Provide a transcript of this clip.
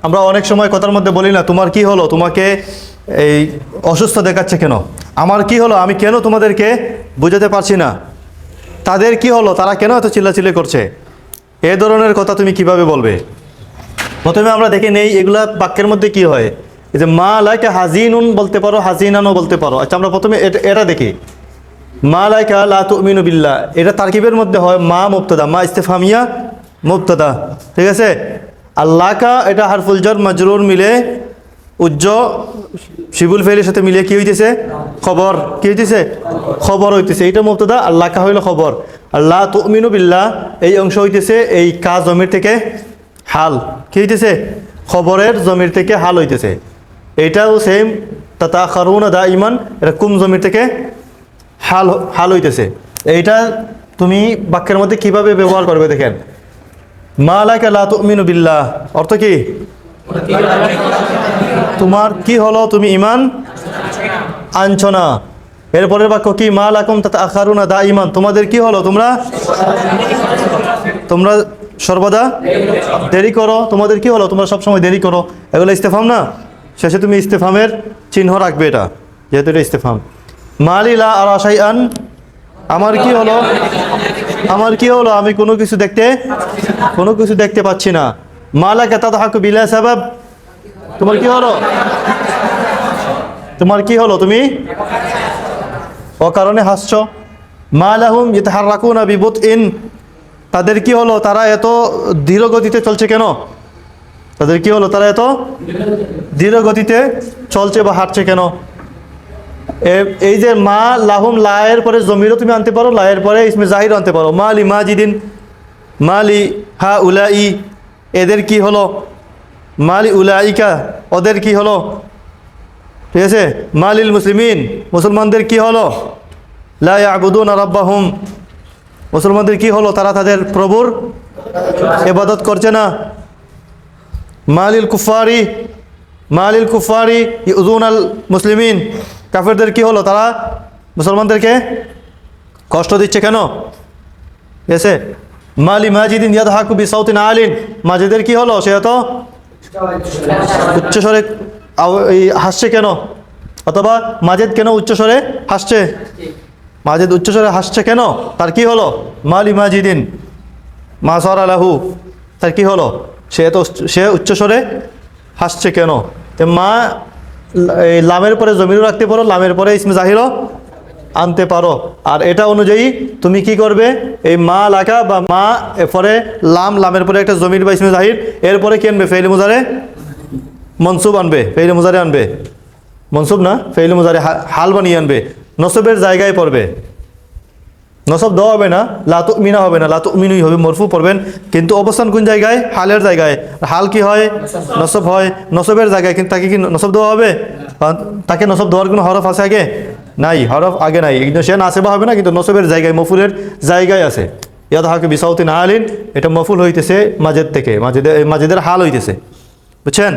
আমরা অনেক সময় কথার মধ্যে বলি না, তোমার কি হলো, তোমাকে এই অসুস্থ দেখাচ্ছে কেন, আমার কি হলো, আমি কেন তোমাদেরকে বুঝাতে পারছি না, তাদের কি হলো, তারা কেন এত চিল্লাচিল্লি করছে, এ ধরনের কথা তুমি কিভাবে বলবে? প্রথমে আমরা দেখে নেই এগুলা বাক্যের মধ্যে কি হয়। এই যে মা লাইকা হাজিনুন বলতে পারো, হাজিনানও বলতে পারো। আচ্ছা, আমরা প্রথমে এটা দেখি। মা লাইকা লা তুমিনু বিল্লাহ, এটা তারকিবের মধ্যে হয় মা মুবতাদা, মা ইস্তেফামিয়া মুবতাদা, ঠিক আছে। আল্লাহকা এটা হারফুল জার মাজরুর মিলে উজ্জ শিবুল ফেলের সাথে মিলে কি হইতেছে, খবর, কি হইতেছে, খবর হইতেছে, এইটা মুবতাদা, আল্লাহকা হইল খবর। আল্লাহ তুমিনু বিল্লাহ এই অংশ হইতেছে এই কা জমির থেকে হাল, কি হইতেছে, খবরের জমির থেকে হাল হইতেছে। এইটাও সেম তাতাখারুনা দাইমান, এটা কুম জমির থেকে হাল হাল হইতেছে। এইটা তুমি বাক্যের মধ্যে কিভাবে ব্যবহার করবে দেখেন। মা লাকা লা তুমিনু বিল্লাহ অর্থ কি, তোমার কি হলো, তুমি ঈমান আনছো না। এরপরের বাক্য কি, মা লাকুম তাতাখারুনা দাইমান, তোমাদের কি হলো, তোমরা সর্বদা দেরি করো, তোমাদের কি হলো, তোমরা সবসময় দেরি করো। এগুলো ইস্তেফাম না, শেষে তুমি ইস্তেফামের চিহ্ন রাখবে, এটা যেহেতু এটা ইস্তেফাম। মালি লা আরা শাইআন, আমার কি হলো, আমি কোনো কিছু দেখতে পাচ্ছি না। মালাকা তাদহাকু বিলা সাবাব, তোমার কি হলো, তুমি অকারণে হাসছো। মা লাহুম ইয়াতাহাররাকুনা বিবুতইন, তাদের কি হলো, তারা এত ধীর গতিতে চলছে কেন, তাদের কি হলো, তারা এত ধীর গতিতে চলছে বা হাঁটছে কেন। এই যে মা লাহুম, লায়ের পরে জমিরও তুমি আনতে পারো, লায়ের পরে ইসমে জাহির আনতে পারো। মালি মাজিদিন, মালি হা উলাই, এদের কি হলো, মালি উলাইকা, ওদের কি হলো, ঠিক আছে। মালিল মুসলিমিন, মুসলমানদের কি হলো, লা ইয়াবুদুনা রাব্বাহুম, মুসলমানদের কি হলো, তারা তাদের প্রভুর ইবাদত করছে না। মালিল কুফারি ইউযুনাল মুসলিমিন, কাফেরদের কি হলো, তারা মুসলমানদেরকে কষ্ট দিচ্ছে কেন, ঠিক আছে। মালি মাজিদিন ইয়াদহাকু বিসাউতিন আলিন, মাজিদের কি হলো, সে এত উচ্চস্বরে হাসছে কেন, অথবা মাজিদ কেন উচ্চস্বরে হাসছে, মাজিদ উচ্চস্বরে হাসছে কেন, তার কি হলো। মালি মাজিদিন মা সারা লাহু, তার কি হলো, সে উচ্চস্বরে হাসছে কেন। মা এই লামের পরে জমিরও রাখতে পারো, লামের পরে ইসমে জাহিরও আনতে পারো। আর এটা অনুযায়ী তুমি কি করবে, এই মা লাকা বা মা পরে লামের পরে একটা জমির বা ইসমে জাহির, এরপরে কি আনবে, ফেইল মুজারে মনসুব আনবে, ফেইল মুজারে আনবে, মনসুব না ফেইল মুজারে হাল বানিয়ে আনবে, নসবের জায়গায় পড়বে, নসব দেওয়া হবে না, লা তুমিনা হবে না, লা তুমিনুই হবে, মরফু পড়বেন। কিন্তু অবস্থান কোন জায়গায়, হালের জায়গায়। হাল কি হয়, নসব হয়, নসবের জায়গায়, কিন্তু তাকে কি নসব দেওয়া হবে, তাকে নসব দেওয়ার কোনো হরফ আছে আগে নাই, হরফ আগে নাই, কিন্তু সে নাসেবা হবে না, কিন্তু নসবের জায়গায়, মফুলের জায়গায় আছে। ইয়াদহাকু বিসাউতিন আলিন, এটা মফুল হইতেছে মাজেদ থেকে, মাজেদের হাল হইতেছে, বুঝছেন।